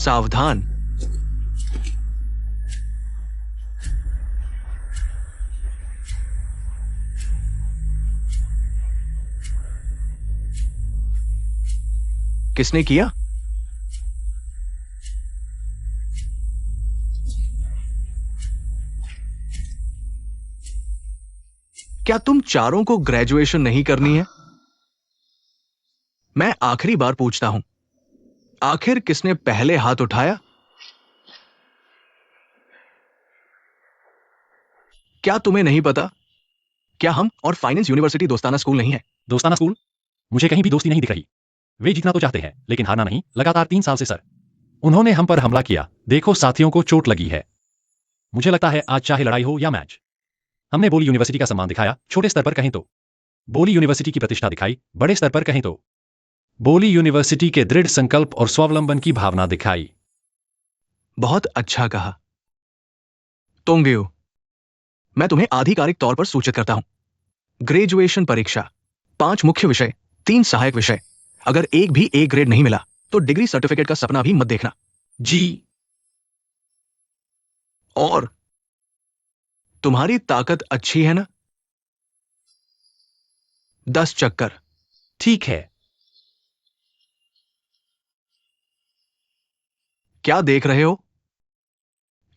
सावधान। किसने किया? क्या तुम चारों को ग्रेजुएशन नहीं करनी है? मैं आखिरी बार पूछता हूं, आखिर किसने पहले हाथ उठाया? क्या तुम्हें नहीं पता? क्या हम और फाइनेंस यूनिवर्सिटी दोस्ताना स्कूल नहीं है? दोस्ताना स्कूल? मुझे कहीं भी दोस्ती नहीं दिख रही। वे जीतना तो चाहते हैं लेकिन हारना नहीं, लगातार 3 साल से सर। उन्होंने हम पर हमला किया। देखो साथियों को चोट लगी है। मुझे लगता है आज चाहे लड़ाई हो या मैच, हमने बोली यूनिवर्सिटी का सम्मान दिखाया, छोटे स्तर पर कहें तो। बोली यूनिवर्सिटी की प्रतिष्ठा दिखाई, बड़े स्तर पर कहें तो। बोली यूनिवर्सिटी के दृढ़ संकल्प और स्वावलंबन की भावना दिखाई। बहुत अच्छा कहा। तोंगेओ, मैं तुम्हें आधिकारिक तौर पर सूचित करता हूं। ग्रेजुएशन परीक्षा, 5 मुख्य विषय, 3 सहायक विषय। अगर एक भी ए ग्रेड नहीं मिला तो डिग्री सर्टिफिकेट का सपना भी मत देखना। जी। और तुम्हारी ताकत अच्छी है ना? 10 चक्कर। ठीक है। क्या देख रहे हो?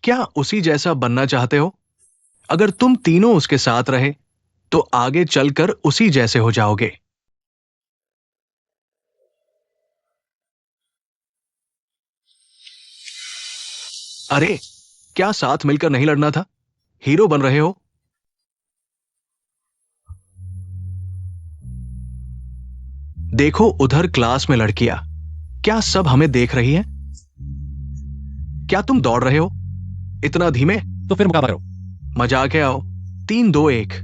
क्या उसी जैसा बनना चाहते हो? अगर तुम तीनों उसके साथ रहे तो आगे चलकर उसी जैसे हो जाओगे। अरे, क्या साथ मिलकर नहीं लड़ना था? हीरो बन रहे हो? देखो उधर क्लास में लड़कियां, क्या सब हमें देख रही हैं? क्या तुम दौड़ रहे हो? इतना धीमे? तो फिर मुकाबला करो। मजाक है। आओ, 3 2 1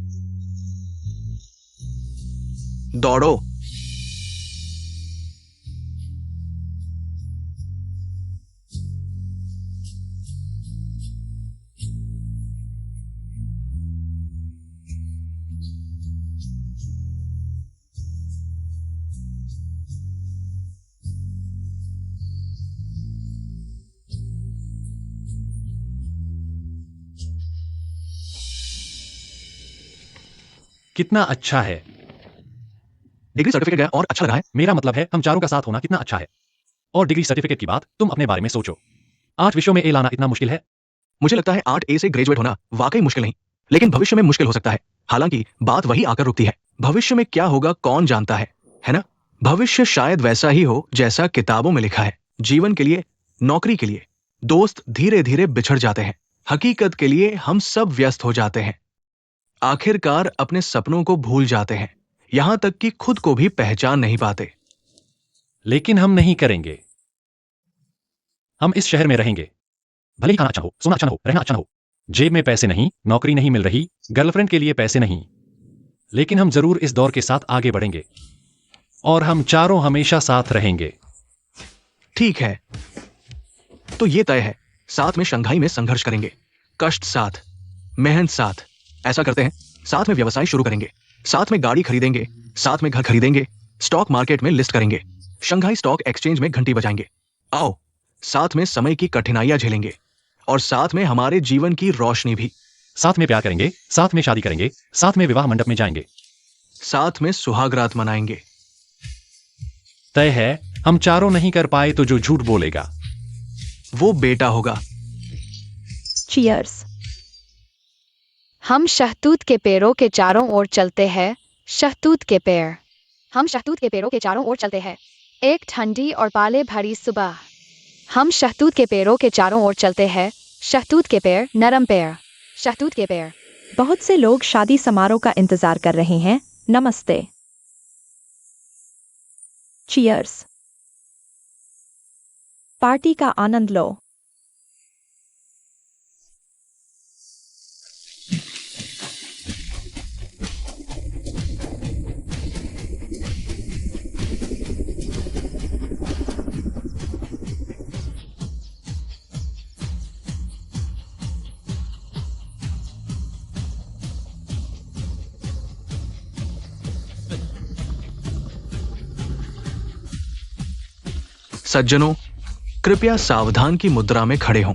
दौड़ो। कितना अच्छा है। डिग्री सर्टिफिकेट गया और अच्छा लगा है? मेरा मतलब है हम चारों का साथ होना कितना अच्छा है। और डिग्री सर्टिफिकेट की बात, तुम अपने बारे में सोचो। 8 विषयों में ए लाना इतना मुश्किल है? मुझे लगता है 8 ए से ग्रेजुएट होना वाकई मुश्किल नहीं, लेकिन भविष्य में मुश्किल हो सकता है। हालांकि बात वही आकर रुकती है, भविष्य में क्या होगा कौन जानता है ना? भविष्य शायद वैसा ही हो जैसा किताबों में लिखा है। जीवन के लिए, नौकरी के लिए दोस्त धीरे धीरे बिछड़ जाते हैं। हकीकत के लिए हम सब व्यस्त हो जाते हैं। आखिरकार अपने सपनों को भूल जाते हैं, यहां तक कि खुद को भी पहचान नहीं पाते। लेकिन हम नहीं करेंगे। हम इस शहर में रहेंगे। भले ही खाना अच्छा हो, सोना अच्छा हो, रहना अच्छा हो, जेब में पैसे नहीं, नौकरी नहीं मिल रही, गर्लफ्रेंड के लिए पैसे नहीं, लेकिन हम जरूर इस दौर के साथ आगे बढ़ेंगे और हम चारों हमेशा साथ रहेंगे। ठीक है, तो ये तय है, साथ में शंघाई में संघर्ष करेंगे, कष्ट साथ, मेहनत साथ। ऐसा करते हैं, साथ में व्यवसाय शुरू करेंगे, साथ में गाड़ी खरीदेंगे, साथ में घर खरीदेंगे, स्टॉक मार्केट में लिस्ट करेंगे, शंघाई स्टॉक एक्सचेंज में घंटी बजाएंगे। आओ, साथ में समय की कठिनाइयां झेलेंगे और साथ में हमारे जीवन की रोशनी भी। साथ में प्यार करेंगे, साथ में शादी करेंगे, साथ में विवाह मंडप में जाएंगे, साथ में सुहागरात मनाएंगे। तय है, हम चारों नहीं कर पाए तो जो झूठ बोलेगा वो बेटा होगा। चीयर्स। हम शहतूत के पेड़ों के चारों ओर चलते हैं, शहतूत के पेड़। हम शहतूत के पेड़ों के चारों ओर चलते हैं। एक ठंडी और पाले भरी सुबह। हम शहतूत के पेड़ों के चारों ओर चलते हैं, शहतूत के पेड़, नरम पेड़, शहतूत के पेड़। बहुत से लोग शादी समारोह का इंतजार कर रहे हैं। नमस्ते। चीयर्स। पार्टी का आनंद लो। सज्जनों, कृपया सावधान की मुद्रा में खड़े हों।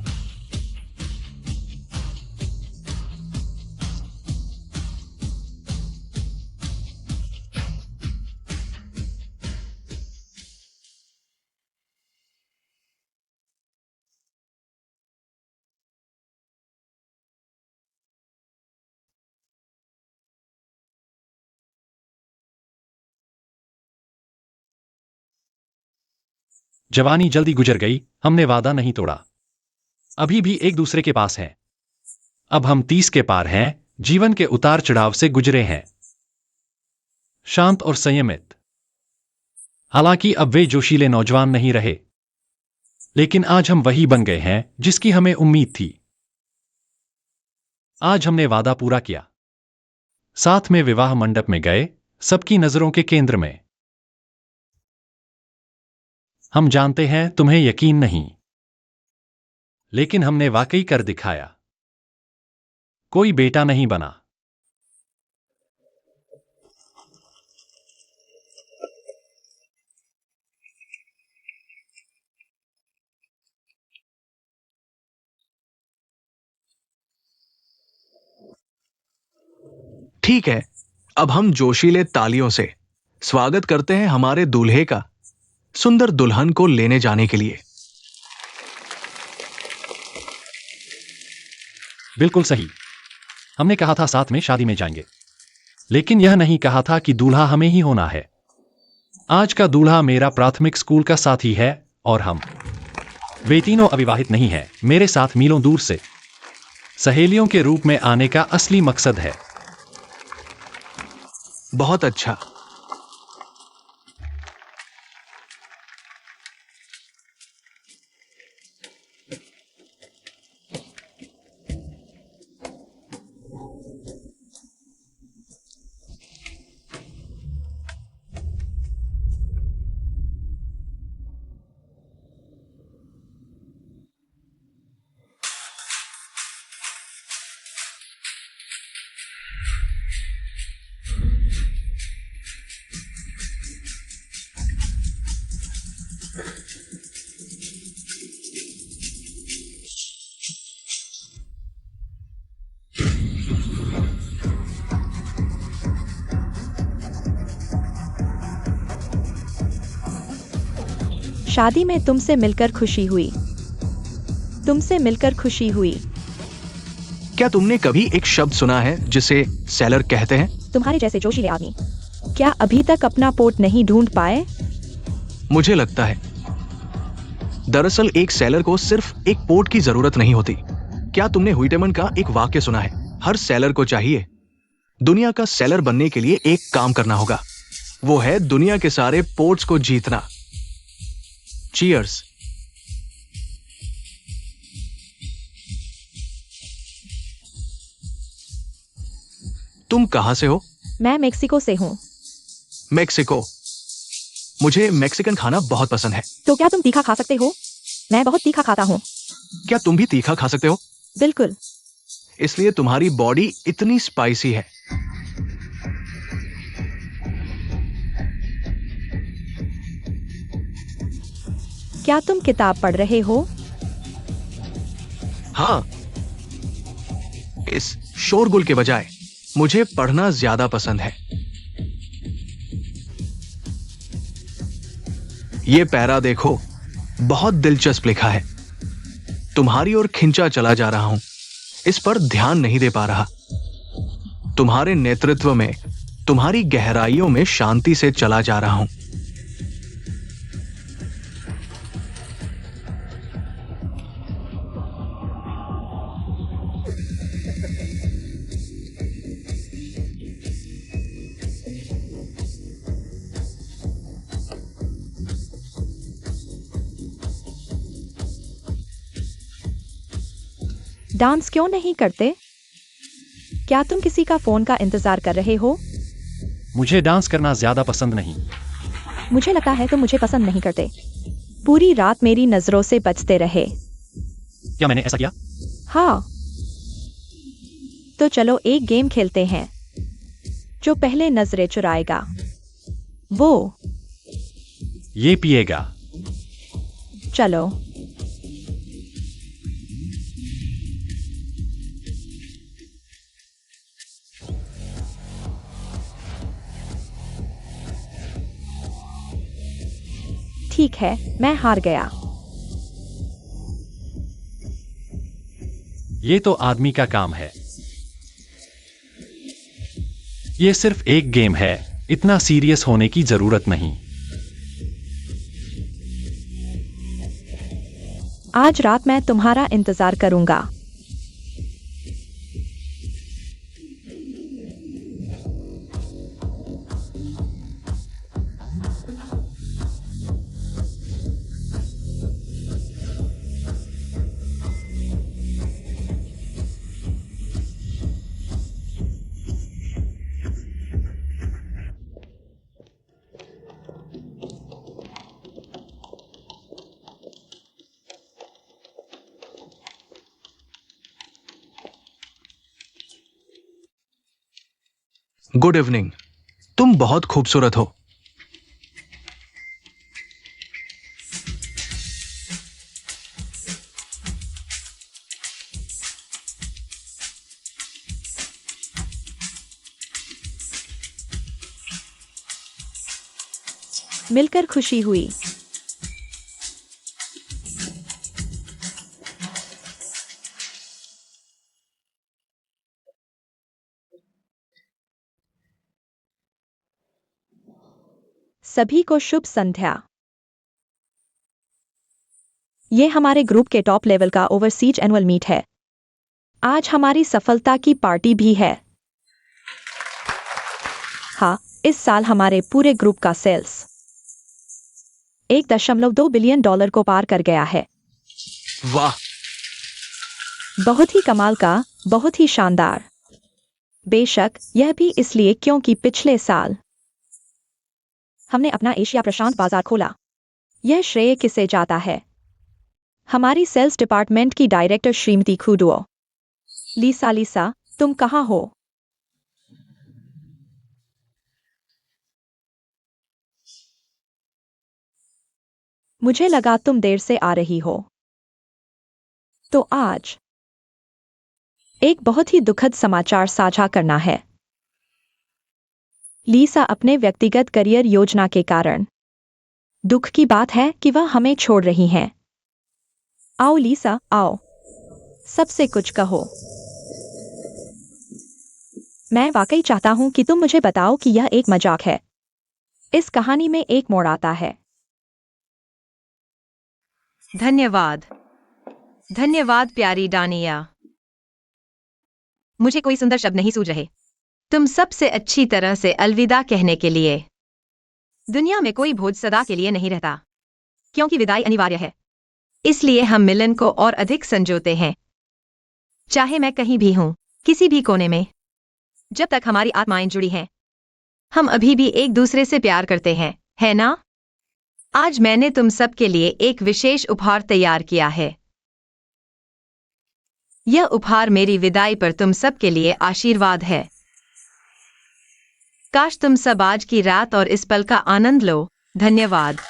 जवानी जल्दी गुजर गई, हमने वादा नहीं तोड़ा। अभी भी एक दूसरे के पास हैं। अब हम 30 के पार हैं, जीवन के उतार चढ़ाव से गुजरे हैं। शांत और संयमित। हालांकि अब वे जोशीले नौजवान नहीं रहे, लेकिन आज हम वही बन गए हैं जिसकी हमें उम्मीद थी। आज हमने वादा पूरा किया। साथ में विवाह मंडप में गए, सबकी नजरों के केंद्र में। हम जानते हैं तुम्हें यकीन नहीं, लेकिन हमने वाकई कर दिखाया। कोई बेटा नहीं बना। ठीक है, अब हम जोशीले तालियों से स्वागत करते हैं हमारे दूल्हे का, सुंदर दुल्हन को लेने जाने के लिए। बिल्कुल सही। हमने कहा था साथ में शादी में जाएंगे, लेकिन यह नहीं कहा था कि दूल्हा हमें ही होना है। आज का दूल्हा मेरा प्राथमिक स्कूल का साथी है और हम वे तीनों अविवाहित नहीं हैं, मेरे साथ मीलों दूर से सहेलियों के रूप में आने का असली मकसद है। बहुत अच्छा। शादी में तुमसे मिलकर खुशी हुई। तुमसे मिलकर खुशी हुई। क्या तुमने कभी एक शब्द सुना है जिसे सेलर कहते हैं? तुम्हारे जैसे जोशीले आदमी क्या अभी तक अपना पोर्ट नहीं ढूंढ पाए? मुझे लगता है दरअसल एक सेलर को सिर्फ एक पोर्ट की जरूरत नहीं होती। क्या तुमने हुइटेमन का एक वाक्य सुना है? हर सेलर को चाहिए दुनिया का सेलर बनने के लिए एक काम करना होगा, वो है दुनिया के सारे पोर्ट्स को जीतना। चीयर्स। तुम कहां से हो? मैं मेक्सिको से हूँ। मेक्सिको। मुझे मेक्सिकन खाना बहुत पसंद है। तो क्या तुम तीखा खा सकते हो? मैं बहुत तीखा खाता हूँ। क्या तुम भी तीखा खा सकते हो? बिल्कुल। इसलिए तुम्हारी बॉडी इतनी स्पाइसी है। क्या तुम किताब पढ़ रहे हो? हाँ, इस शोरगुल के बजाय मुझे पढ़ना ज्यादा पसंद है। ये पैरा देखो, बहुत दिलचस्प लिखा है। तुम्हारी ओर खिंचा चला जा रहा हूं, इस पर ध्यान नहीं दे पा रहा। तुम्हारे नेतृत्व में, तुम्हारी गहराइयों में शांति से चला जा रहा हूं। डांस क्यों नहीं करते? क्या तुम किसी का फोन का इंतजार कर रहे हो? मुझे डांस करना ज्यादा पसंद नहीं। मुझे लगता है तुम मुझे पसंद नहीं करते। पूरी रात मेरी नजरों से बचते रहे। क्या मैंने ऐसा किया? हाँ। तो चलो एक गेम खेलते हैं। जो पहले नजरें चुराएगा वो ये पिएगा। चलो। ठीक है, मैं हार गया। ये तो आदमी का काम है। ये सिर्फ एक गेम है, इतना सीरियस होने की जरूरत नहीं। आज रात मैं तुम्हारा इंतजार करूंगा। Good evening. तुम बहुत खूबसूरत हो। मिलकर खुशी हुई। सभी को शुभ संध्या। ये हमारे ग्रुप के टॉप लेवल का ओवरसीज एनुअल मीट है। आज हमारी सफलता की पार्टी भी है। हाँ, इस साल हमारे पूरे ग्रुप का सेल्स $1.2 बिलियन को पार कर गया है। वाह, बहुत ही कमाल का, बहुत ही शानदार। बेशक यह भी इसलिए क्योंकि पिछले साल हमने अपना एशिया प्रशांत बाजार खोला। यह श्रेय किसे जाता है? हमारी सेल्स डिपार्टमेंट की डायरेक्टर श्रीमती खुडुओ। लीसा, तुम कहाँ हो? मुझे लगा तुम देर से आ रही हो। तो आज एक बहुत ही दुखद समाचार साझा करना है। लीसा अपने व्यक्तिगत करियर योजना के कारण दुख की बात है कि वह हमें छोड़ रही हैं। आओ लीसा, आओ, सबसे कुछ कहो। मैं वाकई चाहता हूं कि तुम मुझे बताओ कि यह एक मजाक है। इस कहानी में एक मोड़ आता है। धन्यवाद, धन्यवाद प्यारी डानिया। मुझे कोई सुंदर शब्द नहीं सूझ रहे तुम सबसे अच्छी तरह से अलविदा कहने के लिए। दुनिया में कोई भोज सदा के लिए नहीं रहता, क्योंकि विदाई अनिवार्य है। इसलिए हम मिलन को और अधिक संजोते हैं, चाहे मैं कहीं भी हूं, किसी भी कोने में। जब तक हमारी आत्माएं जुड़ी हैं, हम अभी भी एक दूसरे से प्यार करते हैं, है ना? आज मैंने तुम सब के लिए एक विशेष उपहार तैयार किया है। यह उपहार मेरी विदाई पर तुम सब के लिए आशीर्वाद है। काश तुम सब आज की रात और इस पल का आनंद लो। धन्यवाद।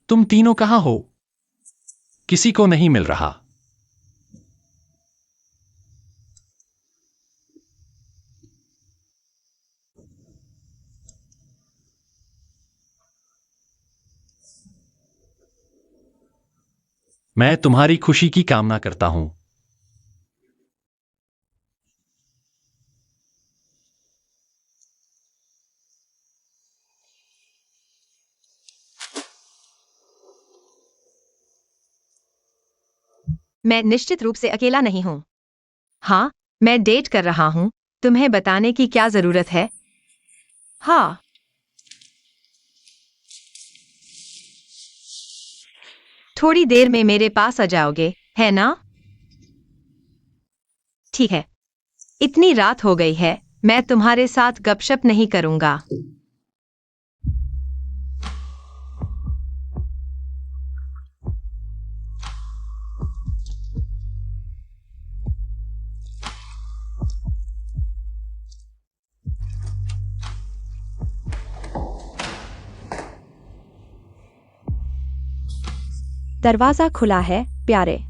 तुम तीनों कहाँ हो? किसी को नहीं मिल रहा। मैं तुम्हारी खुशी की कामना करता हूं। मैं निश्चित रूप से अकेला नहीं हूं। हाँ, मैं डेट कर रहा हूं। तुम्हें बताने की क्या जरूरत है? हाँ, थोड़ी देर में मेरे पास आ जाओगे, है ना? ठीक है। इतनी रात हो गई है, मैं तुम्हारे साथ गपशप नहीं करूंगा। दरवाजा खुला है, प्यारे।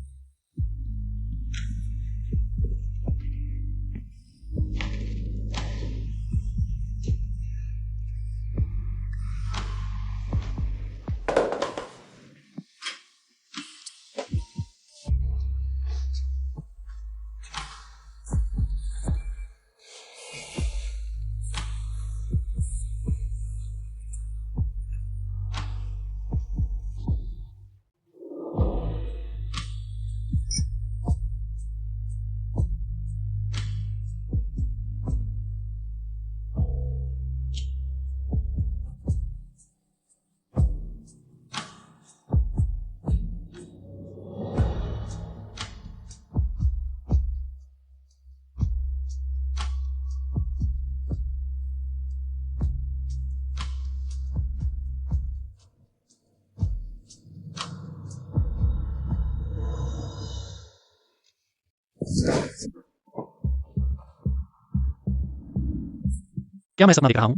क्या मैं सपना देख रहा हूँ?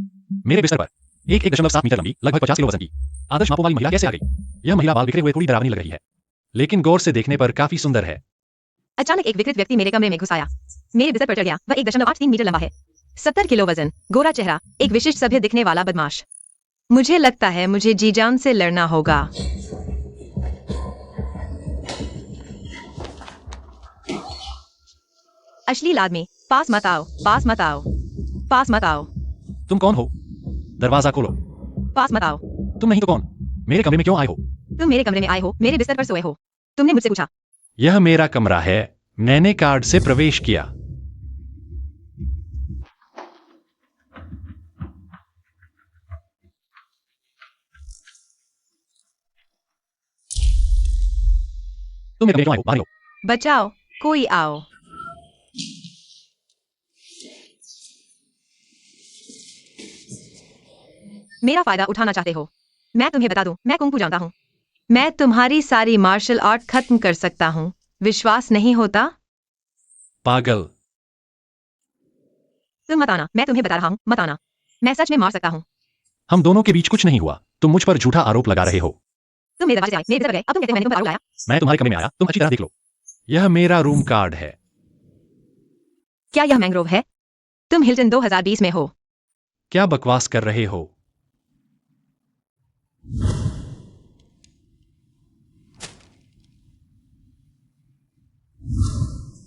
मेरे बिस्तर पर एक 1.7 मीटर लंबी, लगभग 50 किलो वजन की आदर्श मापों वाली महिला कैसे आ गई? यह महिला बाल बिखरे हुए थोड़ी डरावनी लग रही है, लेकिन गौर से देखने पर काफी सुंदर है। अचानक एक विकृत व्यक्ति मेरे कमरे में घुस आया। मेरे बिस्तर पर चढ़ गया। वह 1.83 मीटर लंबा है, 70 किलो वजन, गोरा चेहरा, एक विशिष्ट सभ्य दिखने वाला बदमाश। मुझे लगता है मुझे जी जान से लड़ना होगा। अश्लील आदमी, पास मत आओ, पास मत आओ, पास मत आओ, तुम कौन हो? दरवाजा खोलो। पास मत आओ। तुम नहीं तो कौन? मेरे कमरे में क्यों आए हो? तुम मेरे कमरे में आए हो, मेरे बिस्तर पर सोए हो। तुमने मुझसे पूछा। यह मेरा कमरा है, मैंने कार्ड से प्रवेश किया। तुम मेरे कमरे क्यों आए हो? बाहर लो। बचाओ, कोई आओ। मेरा फायदा उठाना चाहते हो? मैं तुम्हें बता दूं, मैं कुंग फू जानता हूं। मैं तुम्हारी सारी मार्शल आर्ट खत्म कर सकता हूं। विश्वास नहीं होता? पागल। तुम मत आना, मैं तुम्हें बता रहा हूं, मत आना। मैं सच में मार सकता हूं। हम दोनों के बीच कुछ नहीं हुआ, तुम मुझ पर झूठा आरोप लगा रहे हो। तुम मेरे दरवाजे से आए, मेरे बिस्तर पर गए, अब तुम कहते हो मैंने तुम पर आरोप लगाया। मैं तुम्हारे कमरे में आया, तुम अच्छी तरह देख लो। यह मेरा रूम कार्ड है। क्या यह मैंग्रोव है? तुम हिल्टन 2020 में हो। क्या बकवास कर रहे हो?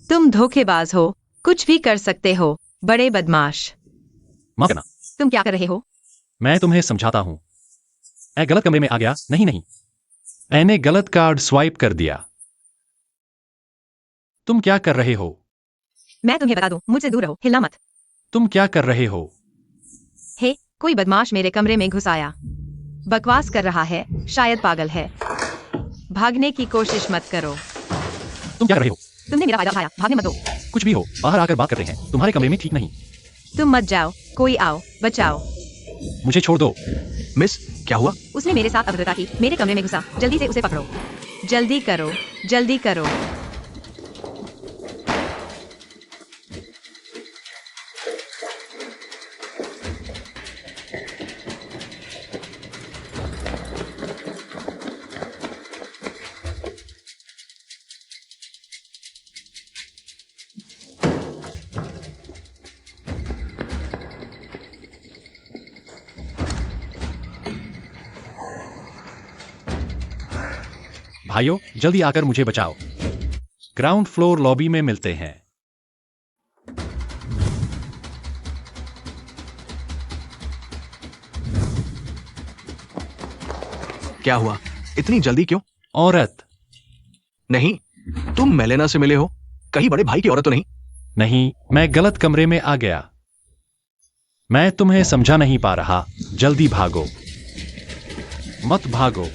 तुम धोखेबाज हो, कुछ भी कर सकते हो, बड़े बदमाश। माफ करना, तुम क्या कर रहे हो? मैं तुम्हें समझाता हूं। मैं गलत कमरे में आ गया। नहीं नहीं, मैंने गलत कार्ड स्वाइप कर दिया। तुम क्या कर रहे हो? मैं तुम्हें बता दूं, मुझसे दूर रहो, हिलना मत। तुम क्या कर रहे हो? हे, कोई बदमाश मेरे कमरे में घुस आया। बकवास कर रहा है, शायद पागल है। भागने की कोशिश मत करो। तुम क्या कर रहे हो? तुमने मेरा फायदा उठाया, भागने मत दो। कुछ भी हो, बाहर आकर बात करते हैं। तुम्हारे कमरे में ठीक नहीं। तुम मत जाओ, कोई आओ, बचाओ। मुझे छोड़ दो। मिस, क्या हुआ? उसने मेरे साथ अभद्रता की, मेरे कमरे में घुसा। जल्दी से उसे पकड़ो, जल्दी करो, जल्दी करो। भाइयों, जल्दी आकर मुझे बचाओ। ग्राउंड फ्लोर लॉबी में मिलते हैं। क्या हुआ? इतनी जल्दी क्यों? औरत। नहीं, तुम मेलेना से मिले हो? कहीं बड़े भाई की औरत तो नहीं? नहीं, मैं गलत कमरे में आ गया। मैं तुम्हें समझा नहीं पा रहा। जल्दी भागो। मत भागो,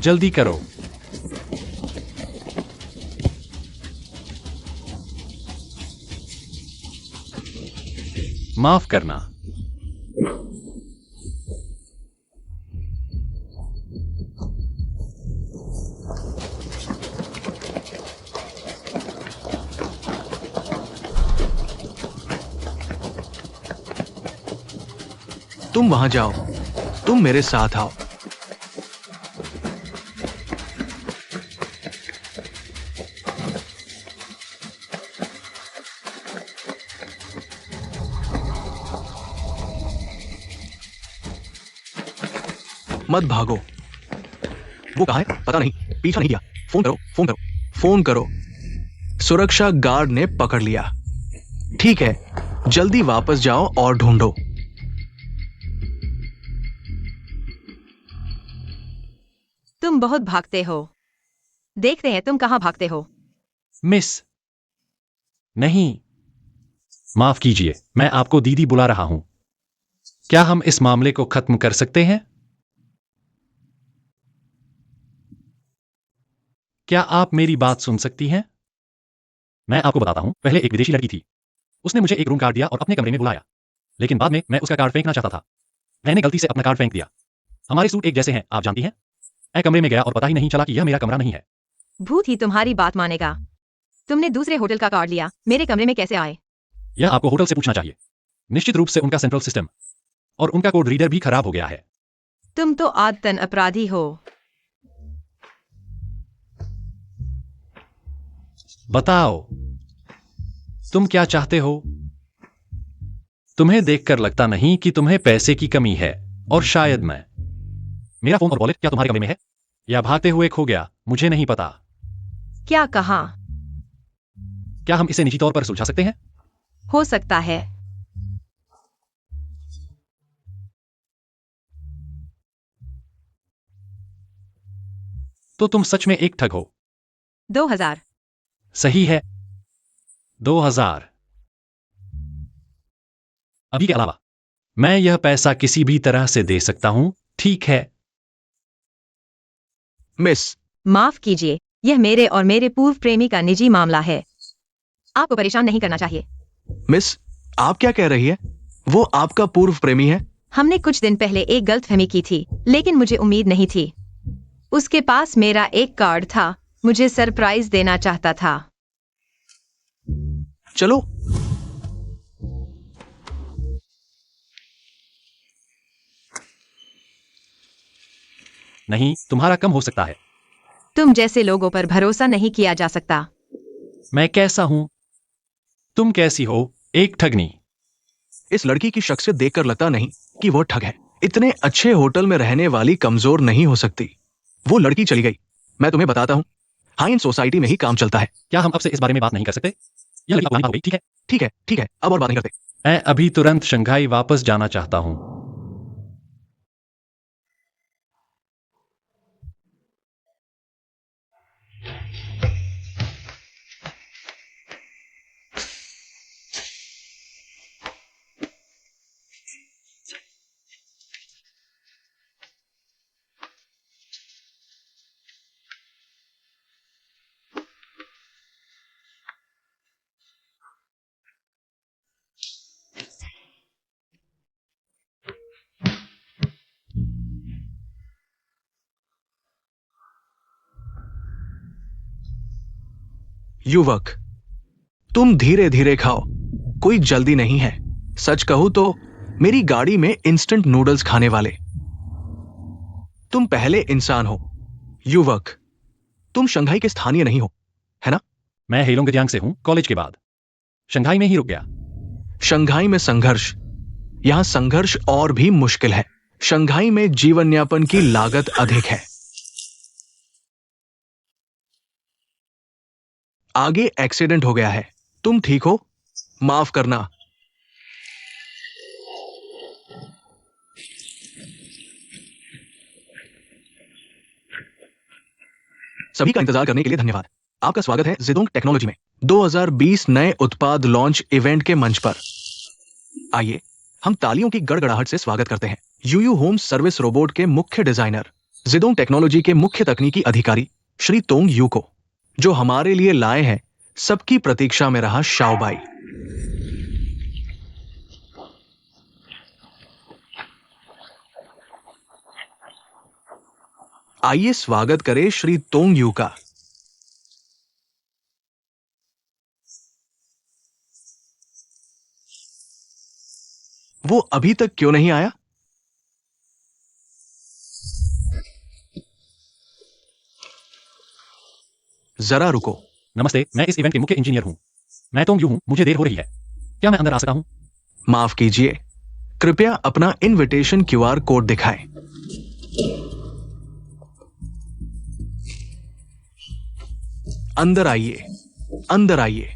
जल्दी करो। माफ करना। तुम वहां जाओ, तुम मेरे साथ आओ। मत भागो। वो कहाँ है पता नहीं, पीछा नहीं किया। फोन करो, फोन करो, फोन करो। सुरक्षा गार्ड ने पकड़ लिया। ठीक है, जल्दी वापस जाओ और ढूंढो। तुम बहुत भागते हो। देखते हैं तुम कहाँ भागते हो। मिस, नहीं, माफ कीजिए, मैं आपको दीदी बुला रहा हूं। क्या हम इस मामले को खत्म कर सकते हैं? क्या आप मेरी बात सुन सकती हैं? मैं आपको बताता हूं, पहले एक विदेशी लड़की थी। उसने मुझे एक रूम कार्ड दिया और अपने कमरे में बुलाया, लेकिन बाद में मैं उसका कार्ड फेंकना चाहता था। मैंने गलती से अपना कार्ड फेंक दिया। हमारे सूट एक जैसे हैं, आप जानती हैं। मैं कमरे में गया और पता ही नहीं चला कि यह मेरा कमरा नहीं है। भूत ही तुम्हारी बात मानेगा। तुमने दूसरे होटल का कार्ड लिया, मेरे कमरे में कैसे आए? यह आपको होटल से पूछना चाहिए। निश्चित रूप से उनका सेंट्रल सिस्टम और उनका कोड रीडर भी खराब हो गया है। तुम तो आदतन अपराधी हो। बताओ, तुम क्या चाहते हो? तुम्हें देखकर लगता नहीं कि तुम्हें पैसे की कमी है, और शायद मेरा फोन और वॉलेट क्या तुम्हारे कमरे में है या भागते हुए खो गया, मुझे नहीं पता। क्या कहा? क्या हम इसे निजी तौर पर सुलझा सकते हैं? हो सकता है। तो तुम सच में एक ठग हो। 2000। सही है, 2000। अभी के अलावा मैं यह पैसा किसी भी तरह से दे सकता हूं, ठीक है? मिस, माफ कीजिए, यह मेरे और मेरे पूर्व प्रेमी का निजी मामला है। आपको परेशान नहीं करना चाहिए। मिस, आप क्या कह रही है? वो आपका पूर्व प्रेमी है? हमने कुछ दिन पहले एक गलतफहमी की थी, लेकिन मुझे उम्मीद नहीं थी। उसके पास मेरा एक कार्ड था, मुझे सरप्राइज देना चाहता था। चलो। नहीं, तुम्हारा कम हो सकता है। तुम जैसे लोगों पर भरोसा नहीं किया जा सकता। मैं कैसा हूं? तुम कैसी हो, एक ठगनी? इस लड़की की शख्सियत देखकर लगता नहीं कि वो ठग है। इतने अच्छे होटल में रहने वाली कमजोर नहीं हो सकती। वो लड़की चली गई। मैं तुम्हें बताता हूँ, हाई एंड सोसाइटी में ही काम चलता है। क्या हम अब से इस बारे में बात नहीं कर सकते? यह लड़की पुरानी हो गई, ठीक है? ठीक है, ठीक है, अब और बात नहीं करते। मैं अभी तुरंत शंघाई वापस जाना चाहता हूं। युवक, तुम धीरे धीरे खाओ, कोई जल्दी नहीं है। सच कहूं तो मेरी गाड़ी में इंस्टेंट नूडल्स खाने वाले तुम पहले इंसान हो। युवक, तुम शंघाई के स्थानीय नहीं हो, है ना? मैं हेलोंगजियांग से हूं, कॉलेज के बाद शंघाई में ही रुक गया। शंघाई में संघर्ष, यहां संघर्ष और भी मुश्किल है। शंघाई में जीवन यापन की लागत अधिक है। आगे एक्सीडेंट हो गया है। तुम ठीक हो? माफ करना। सभी का इंतजार करने के लिए धन्यवाद। आपका स्वागत है जिदोंग टेक्नोलॉजी में 2020 नए उत्पाद लॉन्च इवेंट के मंच पर। आइए हम तालियों की गड़गड़ाहट से स्वागत करते हैं यूयू होम सर्विस रोबोट के मुख्य डिजाइनर, जिदोंग टेक्नोलॉजी के मुख्य तकनीकी अधिकारी श्री तोंग यू को, जो हमारे लिए लाए हैं सबकी प्रतीक्षा में रहा शाओबाई। आइए स्वागत करें श्री तोंग यू का। वो अभी तक क्यों नहीं आया? जरा रुको। नमस्ते, मैं इस इवेंट के मुख्य इंजीनियर हूँ। मैं तोंग यू हूँ, मुझे देर हो रही है। क्या मैं अंदर आ सकता हूँ? माफ कीजिए, कृपया अपना इनविटेशन क्यूआर कोड दिखाएं। अंदर आइए, अंदर आइए।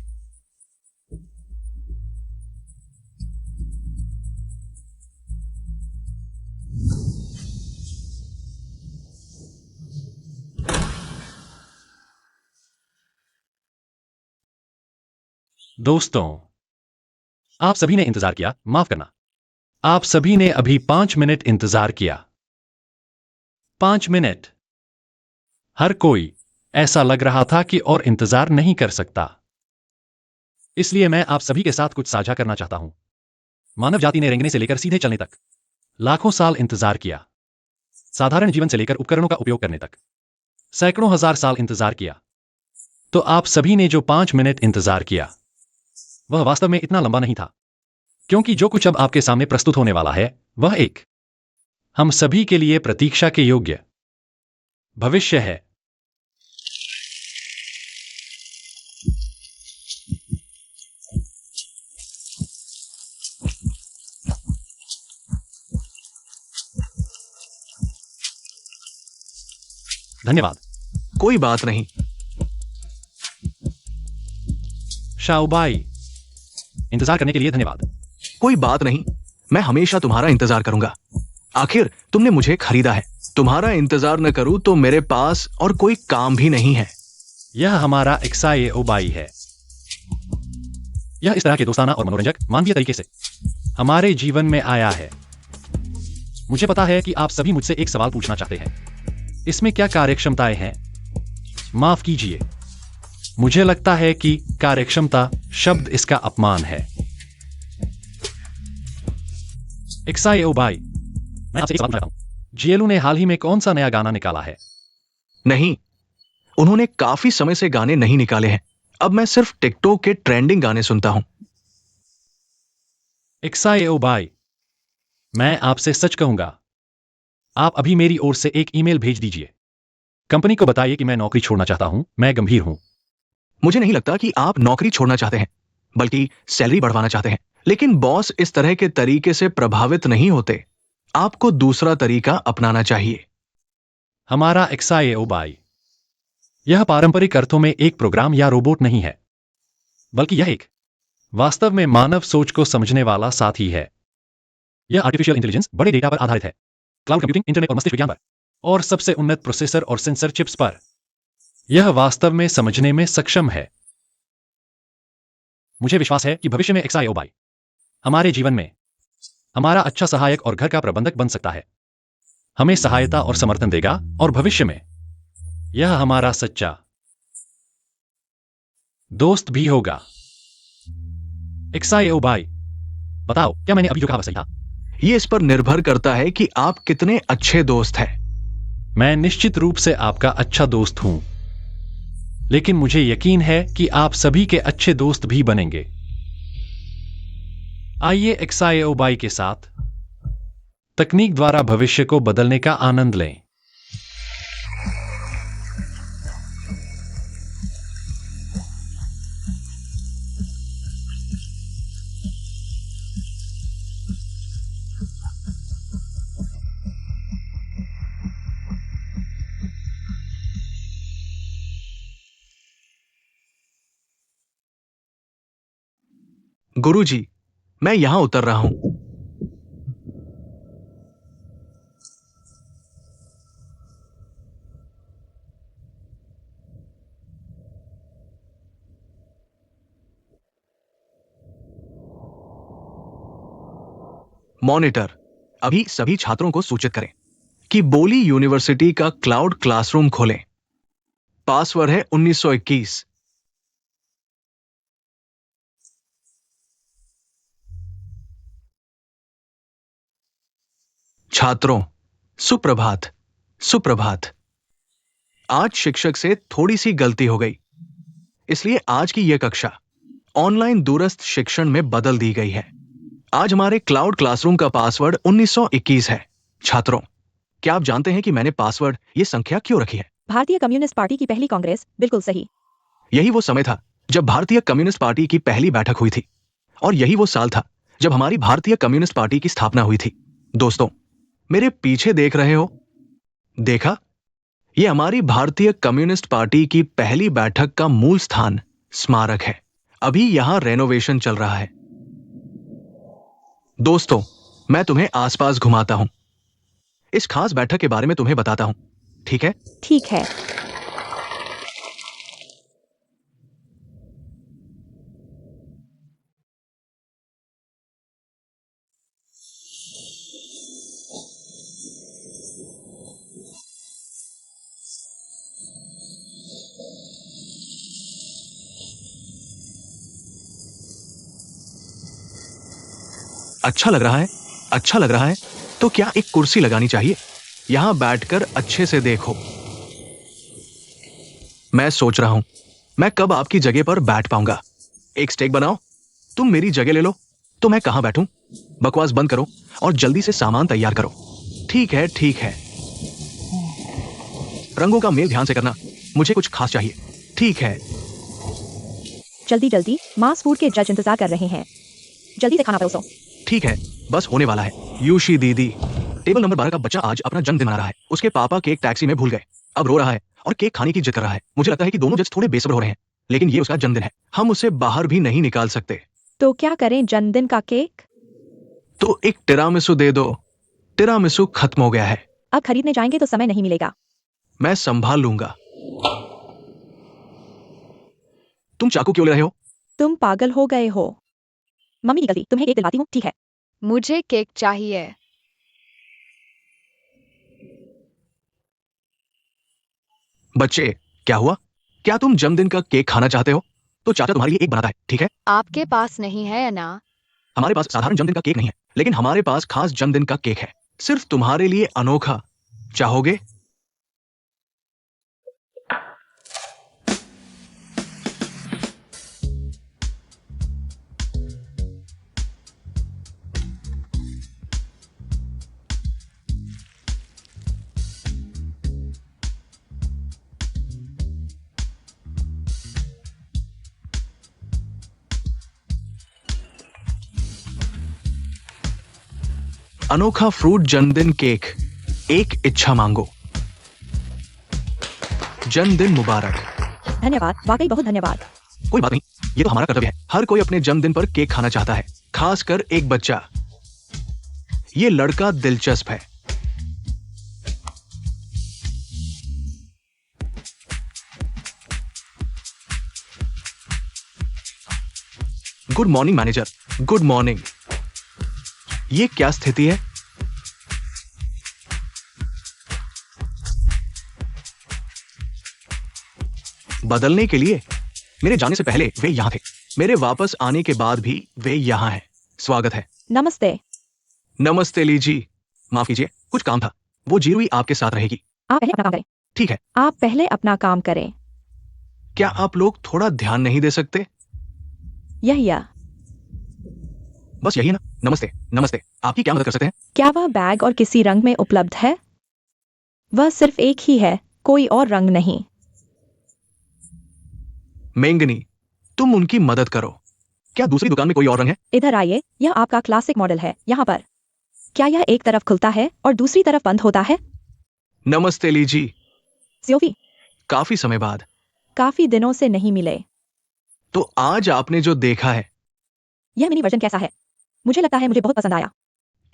दोस्तों, आप सभी ने इंतजार किया, माफ करना। आप सभी ने अभी 5 मिनट इंतजार किया। 5 मिनट। हर कोई ऐसा लग रहा था कि और इंतजार नहीं कर सकता। इसलिए मैं आप सभी के साथ कुछ साझा करना चाहता हूं। मानव जाति ने रेंगने से लेकर सीधे चलने तक लाखों साल इंतजार किया। साधारण जीवन से लेकर उपकरणों का उपयोग करने तक सैकड़ों हजार साल इंतजार किया। तो आप सभी ने जो 5 मिनट इंतजार किया, वह वास्तव में इतना लंबा नहीं था, क्योंकि जो कुछ अब आपके सामने प्रस्तुत होने वाला है, वह एक हम सभी के लिए प्रतीक्षा के योग्य भविष्य है। धन्यवाद। कोई बात नहीं। शाओबाई, इंतजार करने के लिए धन्यवाद। कोई बात नहीं, मैं हमेशा तुम्हारा इंतजार करूंगा। आखिर तुमने मुझे खरीदा है। तुम्हारा इंतजार न करूं तो मेरे पास और कोई काम भी नहीं है। यह हमारा एक्साए ओबाई है। यह इस तरह के दोस्ताना और मनोरंजक मानवीय तरीके से हमारे जीवन में आया है। मुझे पता है कि आप सभी मुझसे एक सवाल पूछना चाहते हैं, इसमें क्या कार्यक्षमताएं हैं? माफ कीजिए, मुझे लगता है कि कार्यक्षमता शब्द इसका अपमान है। एक्साए ओबाई, मैं आपसे एक सवाल पूछता हूं। जीएलयू ने हाल ही में कौन सा नया गाना निकाला है? नहीं, उन्होंने काफी समय से गाने नहीं निकाले हैं। अब मैं सिर्फ टिकटॉक के ट्रेंडिंग गाने सुनता हूं। एक्साए ओबाई, मैं आपसे सच कहूंगा, आप अभी मेरी ओर से एक ईमेल भेज दीजिए। कंपनी को बताइए कि मैं नौकरी छोड़ना चाहता हूं, मैं गंभीर हूं। मुझे नहीं लगता कि आप नौकरी छोड़ना चाहते हैं, बल्कि सैलरी बढ़वाना चाहते हैं। लेकिन बॉस इस तरह के तरीके से प्रभावित नहीं होते। आपको दूसरा तरीका अपनाना चाहिए। हमारा एक्साए ओबाई, यह पारंपरिक अर्थों में एक प्रोग्राम या रोबोट नहीं है, बल्कि यह एक वास्तव में मानव सोच को समझने वाला साथी है। यह आर्टिफिशियल इंटेलिजेंस बड़े डेटा पर आधारित है, क्लाउड कंप्यूटिंग, इंटरनेट और मस्तिष्क विज्ञान पर, और सबसे उन्नत प्रोसेसर और सेंसर चिप्स पर। यह वास्तव में समझने में सक्षम है। मुझे विश्वास है कि भविष्य में एक्साए ओबाई हमारे जीवन में हमारा अच्छा सहायक और घर का प्रबंधक बन सकता है, हमें सहायता और समर्थन देगा, और भविष्य में यह हमारा सच्चा दोस्त भी होगा। एक्साए ओबाई, बताओ, क्या मैंने अभी जो कहा सही था? ये इस पर निर्भर करता है कि आप कितने अच्छे दोस्त हैं। मैं निश्चित रूप से आपका अच्छा दोस्त हूं, लेकिन मुझे यकीन है कि आप सभी के अच्छे दोस्त भी बनेंगे। आइए एक्साए ओबाई के साथ तकनीक द्वारा भविष्य को बदलने का आनंद लें। गुरुजी, मैं यहां उतर रहा हूं। मॉनिटर, अभी सभी छात्रों को सूचित करें कि बोली यूनिवर्सिटी का क्लाउड क्लासरूम खोलें। पासवर्ड है 1921। छात्रों, सुप्रभात। सुप्रभात। आज शिक्षक से थोड़ी सी गलती हो गई, इसलिए आज की यह कक्षा ऑनलाइन दूरस्थ शिक्षण में बदल दी गई है। आज हमारे क्लाउड क्लासरूम का पासवर्ड 1921 है। छात्रों, क्या आप जानते हैं कि मैंने पासवर्ड ये संख्या क्यों रखी है? भारतीय कम्युनिस्ट पार्टी की पहली कांग्रेस, बिल्कुल सही। यही वो समय था जब भारतीय कम्युनिस्ट पार्टी की पहली बैठक हुई थी, और यही वो साल था जब हमारी भारतीय कम्युनिस्ट पार्टी की स्थापना हुई थी। दोस्तों, मेरे पीछे देख रहे हो? देखा? ये हमारी भारतीय कम्युनिस्ट पार्टी की पहली बैठक का मूल स्थान स्मारक है। अभी यहां रेनोवेशन चल रहा है। दोस्तों, मैं तुम्हें आसपास घुमाता हूं, इस खास बैठक के बारे में तुम्हें बताता हूं, ठीक है? ठीक है। अच्छा लग रहा है? अच्छा लग रहा है तो क्या एक कुर्सी लगानी चाहिए? यहां बैठकर अच्छे से देखो। मैं सोच रहा हूं मैं कब आपकी जगह पर बैठ पाऊंगा। एक स्टेक बनाओ। तुम मेरी जगह ले लो तो मैं कहां बैठूं? बकवास बंद करो और जल्दी से सामान तैयार करो। ठीक है, ठीक है। रंगों का मेल ध्यान से करना, मुझे कुछ खास चाहिए। ठीक है। जल्दी जल्दी, मास फूड के जज इंतजार कर रहे हैं। जल्दी से खाना परोसो। ठीक है, बस होने वाला है। यूशी दीदी, टेबल नंबर 12 का बच्चा आज अपना जन्मदिन मना रहा है। उसके पापा केक टैक्सी में भूल गए, अब रो रहा है और केक खाने की जिद कर रहा है। मुझे लगता है कि दोनों जज थोड़े बेसब्र हो रहे हैं, लेकिन ये उसका जन्मदिन है, हम उसे बाहर भी नहीं निकाल सकते। तो क्या करें जन्मदिन का केक? तो एक टिरामिसू दे दो। टिरामिसू खत्म हो गया है। अब खरीदने जाएंगे तो समय नहीं मिलेगा। मैं संभाल लूंगा। तुम चाकू क्यों ले रहे हो? तुम पागल हो गए हो। मम्मी की गलती, तुम्हें केक दिलवाती हूँ, ठीक है? मुझे केक चाहिए। बच्चे, क्या हुआ? क्या तुम जन्मदिन का केक खाना चाहते हो? तो चाचा तुम्हारे लिए एक बनाता है, ठीक है? आपके पास नहीं है ना? हमारे पास साधारण जन्मदिन का केक नहीं है, लेकिन हमारे पास खास जन्मदिन का केक है, सिर्फ तुम्हारे लिए अनोखा। चाहोगे? अनोखा फ्रूट जन्मदिन केक। एक इच्छा मांगो। जन्मदिन मुबारक। धन्यवाद, वाकई बहुत धन्यवाद। कोई बात नहीं, ये तो हमारा कर्तव्य है। हर कोई अपने जन्मदिन पर केक खाना चाहता है, खासकर एक बच्चा। ये लड़का दिलचस्प है। Good morning manager, good morning. ये क्या स्थिति है? बदलने के लिए मेरे जाने से पहले वे यहां थे, मेरे वापस आने के बाद भी वे यहां हैं। स्वागत है। नमस्ते। नमस्ते लीजी। माफ कीजिए, कुछ काम था। वो जीरुई आपके साथ रहेगी। आप पहले अपना काम करें। ठीक है। आप पहले अपना काम करें। क्या आप लोग थोड़ा ध्यान नहीं दे सकते? यह बस यही ना। नमस्ते, नमस्ते। आपकी क्या मदद कर सकते हैं? क्या वह बैग और किसी रंग में उपलब्ध है? वह सिर्फ एक ही है, कोई और रंग नहीं। मेंगनी, तुम उनकी मदद करो। क्या दूसरी दुकान में कोई और रंग है? इधर आइए, यह आपका क्लासिक मॉडल है, यहाँ पर। क्या यह एक तरफ खुलता है और दूसरी तरफ बंद होता है? नमस्ते लीजी। स्योफी, काफी समय बाद। काफी दिनों से नहीं मिले। तो आज आपने जो देखा है, यह मिनी वर्जन कैसा है? मुझे लगता है मुझे बहुत पसंद आया।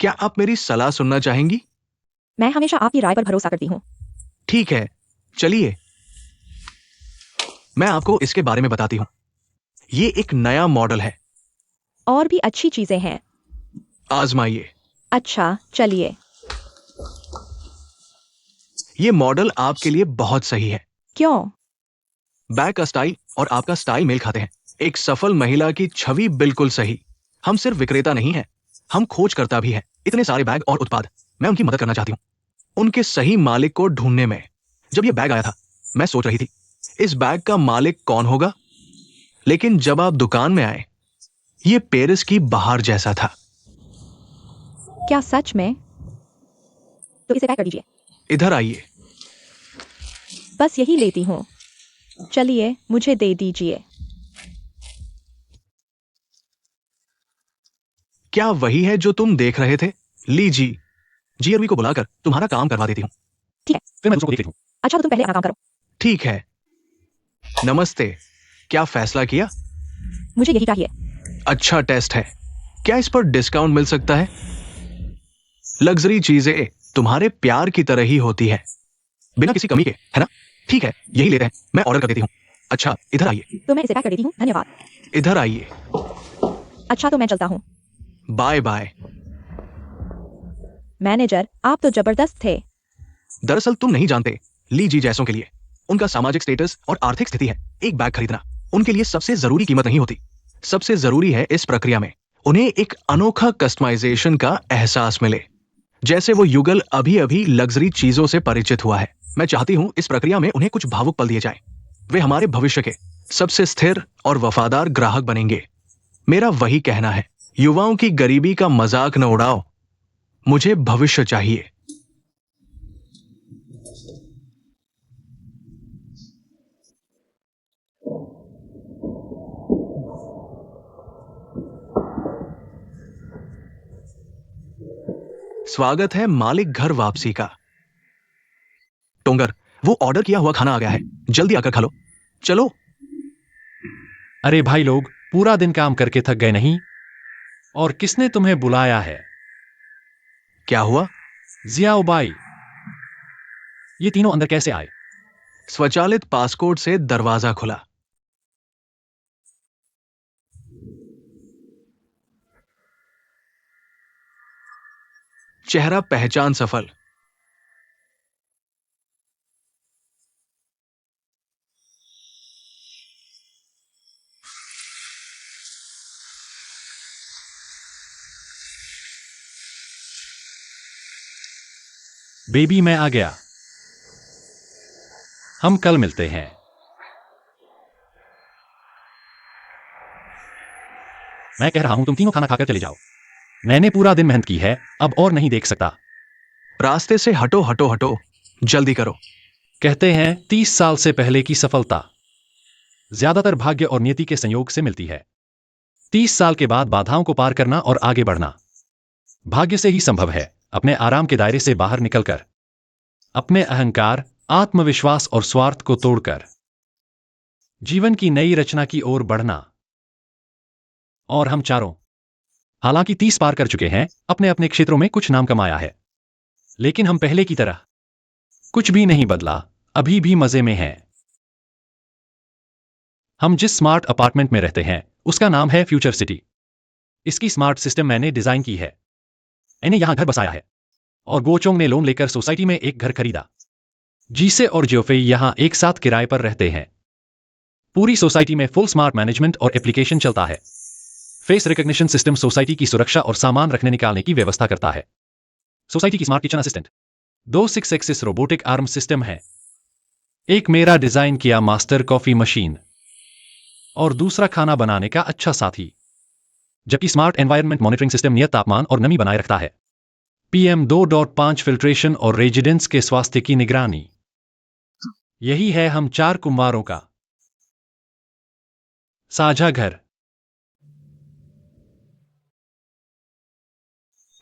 क्या आप मेरी सलाह सुनना चाहेंगी? मैं हमेशा आपकी राय पर भरोसा करती हूँ। ठीक है, चलिए मैं आपको इसके बारे में बताती हूँ। ये एक नया मॉडल है, और भी अच्छी चीजें हैं। आजमाइए। अच्छा, चलिए। ये मॉडल आपके लिए बहुत सही है। क्यों? बैग का स्टाइल और आपका स्टाइल मेल खाते हैं। एक सफल महिला की छवि बिल्कुल सही। हम सिर्फ विक्रेता नहीं हैं, हम खोजकर्ता भी हैं। इतने सारे बैग और उत्पाद, मैं उनकी मदद करना चाहती हूँ, उनके सही मालिक को ढूंढने में। जब ये बैग आया था, मैं सोच रही थी इस बैग का मालिक कौन होगा, लेकिन जब आप दुकान में आए ये पेरिस की बहार जैसा था। क्या सच में? तो इसे पैक कर दीजिए। इधर आइए। बस यही लेती हूँ। चलिए मुझे दे दीजिए। क्या वही है जो तुम देख रहे थे? ली जी, जीआरवी को बुलाकर तुम्हारा काम करवा देती हूँ। फिर मैं दूसरों को देख लेती हूँ। अच्छा तो तुम पहले अपना काम करो। ठीक है। नमस्ते, क्या फैसला किया? मुझे यही चाहिए। अच्छा टेस्ट है। क्या इस पर डिस्काउंट मिल सकता है? लग्जरी चीजें तुम्हारे प्यार की तरह ही होती है, बिना किसी कमी के, है ना? ठीक है, यही लेते हैं, मैं ऑर्डर कर देती हूँ। अच्छा इधर आइए। तो मैं इसे पैक कर देती हूँ, धन्यवाद। इधर आइए। अच्छा तो मैं चलता हूँ। Bye bye. मैनेजर आप तो जबरदस्त थे। दरअसल तुम नहीं जानते, ली जी जैसों के लिए उनका सामाजिक स्टेटस और आर्थिक स्थिति है एक बैग खरीदना उनके लिए सबसे जरूरी कीमत नहीं होती। सबसे जरूरी है इस प्रक्रिया में उन्हें एक अनोखा कस्टमाइजेशन का एहसास मिले, जैसे वो युगल अभी अभी लग्जरी चीजों से परिचित हुआ है। मैं चाहती हूँ इस प्रक्रिया में उन्हें कुछ भावुक पल दिए जाएं। वे हमारे भविष्य के सबसे स्थिर और वफादार ग्राहक बनेंगे। मेरा वही कहना है, युवाओं की गरीबी का मजाक न उड़ाओ, मुझे भविष्य चाहिए। स्वागत है मालिक घर वापसी का। टोंगर, वो ऑर्डर किया हुआ खाना आ गया है, जल्दी आकर खा लो। चलो। अरे भाई लोग, पूरा दिन काम करके थक गए नहीं? और किसने तुम्हें बुलाया है? क्या हुआ? जियाओबाई, ये तीनों अंदर कैसे आए? स्वचालित पासकोड से दरवाजा खुला। चेहरा पहचान सफल। बेबी मैं आ गया। हम कल मिलते हैं। मैं कह रहा हूं तुम तीनों खाना खाकर चले जाओ। मैंने पूरा दिन मेहनत की है, अब और नहीं देख सकता। रास्ते से हटो हटो हटो, जल्दी करो। कहते हैं 30 साल से पहले की सफलता ज्यादातर भाग्य और नियति के संयोग से मिलती है। 30 साल के बाद बाधाओं को पार करना और आगे बढ़ना भाग्य से ही संभव है, अपने आराम के दायरे से बाहर निकलकर, अपने अहंकार, आत्मविश्वास और स्वार्थ को तोड़कर जीवन की नई रचना की ओर बढ़ना। और हम चारों हालांकि 30 पार कर चुके हैं, अपने अपने क्षेत्रों में कुछ नाम कमाया है, लेकिन हम पहले की तरह कुछ भी नहीं बदला, अभी भी मजे में हैं। हम जिस स्मार्ट अपार्टमेंट में रहते हैं उसका नाम है फ्यूचर सिटी। इसकी स्मार्ट सिस्टम मैंने डिजाइन की है। मैंने यहां घर बसाया है और गोचोंग ने लोन लेकर सोसाइटी में एक घर खरीदा। जीसे और जियोफेई यहां एक साथ किराए पर रहते हैं। पूरी सोसाइटी में फुल स्मार्ट मैनेजमेंट और एप्लीकेशन चलता है। फेस रिकॉग्निशन सिस्टम सोसाइटी की सुरक्षा और सामान रखने निकालने की व्यवस्था करता है। सोसाइटी की smart kitchen assistant 2 6 axis robotic arm system है। एक मेरा डिजाइन किया मास्टर कॉफी मशीन और दूसरा खाना बनाने का अच्छा साथी, जबकि स्मार्ट एनवायरनमेंट मॉनिटरिंग सिस्टम नियत तापमान और नमी बनाए रखता है। PM 2.5 फिल्ट्रेशन और रेजिडेंट्स के स्वास्थ्य की निगरानी। यही है हम 4 कुम्हारों का साझा घर।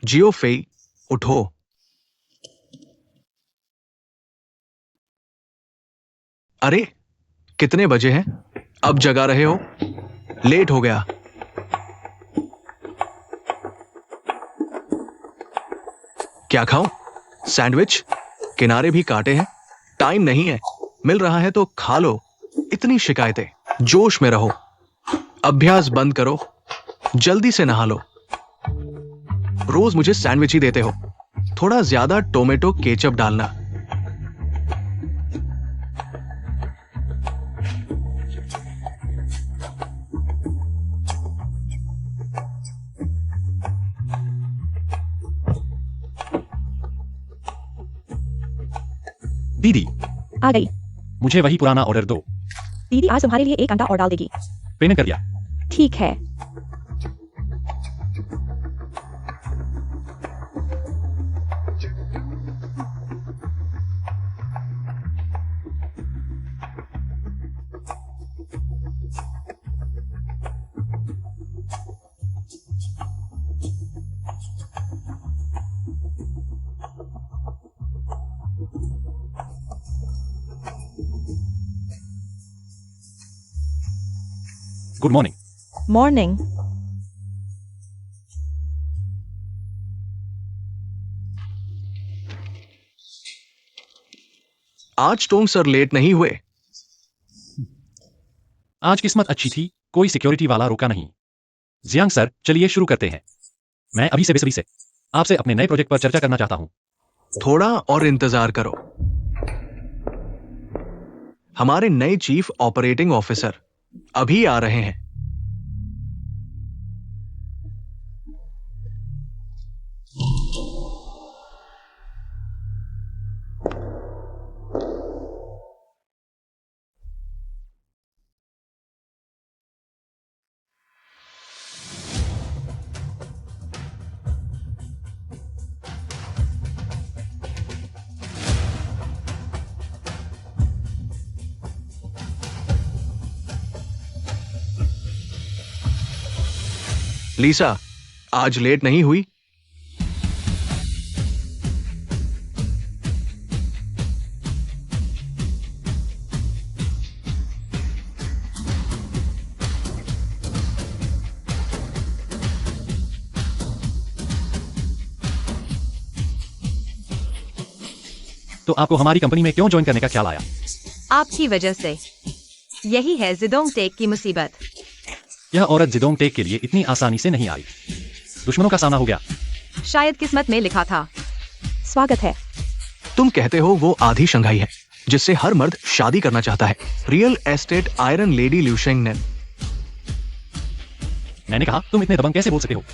जियोफेई, उठो। अरे कितने बजे हैं? अब जगा रहे हो? लेट हो गया। क्या खाऊं? सैंडविच? किनारे भी काटे हैं। टाइम नहीं है, मिल रहा है तो खा लो। इतनी शिकायतें, जोश में रहो। अभ्यास बंद करो, जल्दी से नहा लो। रोज मुझे सैंडविच ही देते हो, थोड़ा ज्यादा टोमेटो केचप डालना। दीदी, आ गई। मुझे वही पुराना ऑर्डर दो। दीदी आज तुम्हारे लिए एक अंडा और डाल देगी। पेमेंट कर दिया। ठीक है। Good morning. मॉर्निंग। आज टोंग सर लेट नहीं हुए। आज किस्मत अच्छी थी, कोई सिक्योरिटी वाला रोका नहीं। जियांग सर, चलिए शुरू करते हैं। मैं अभी से बेसब्री से आपसे अपने नए प्रोजेक्ट पर चर्चा करना चाहता हूं। थोड़ा और इंतजार करो। हमारे नए चीफ ऑपरेटिंग ऑफिसर अभी आ रहे हैं। लीसा, आज लेट नहीं हुई? तो आपको हमारी कंपनी में क्यों ज्वाइन करने का ख्याल आया? आपकी वजह से। यही है जिदोंग टेक की मुसीबत। यह औरत जिदोंग टेक के लिए इतनी आसानी से नहीं आई। दुश्मनों का सामना हो गया। शायद किस्मत में लिखा था। स्वागत है। तुम कहते हो वो आधी शंघाई है जिससे हर मर्द शादी करना चाहता है। रियल एस्टेट आयरन लेडी ल्यूशेंग ने। मैंने कहा, तुम इतने दबंग कैसे बोल सकते हो?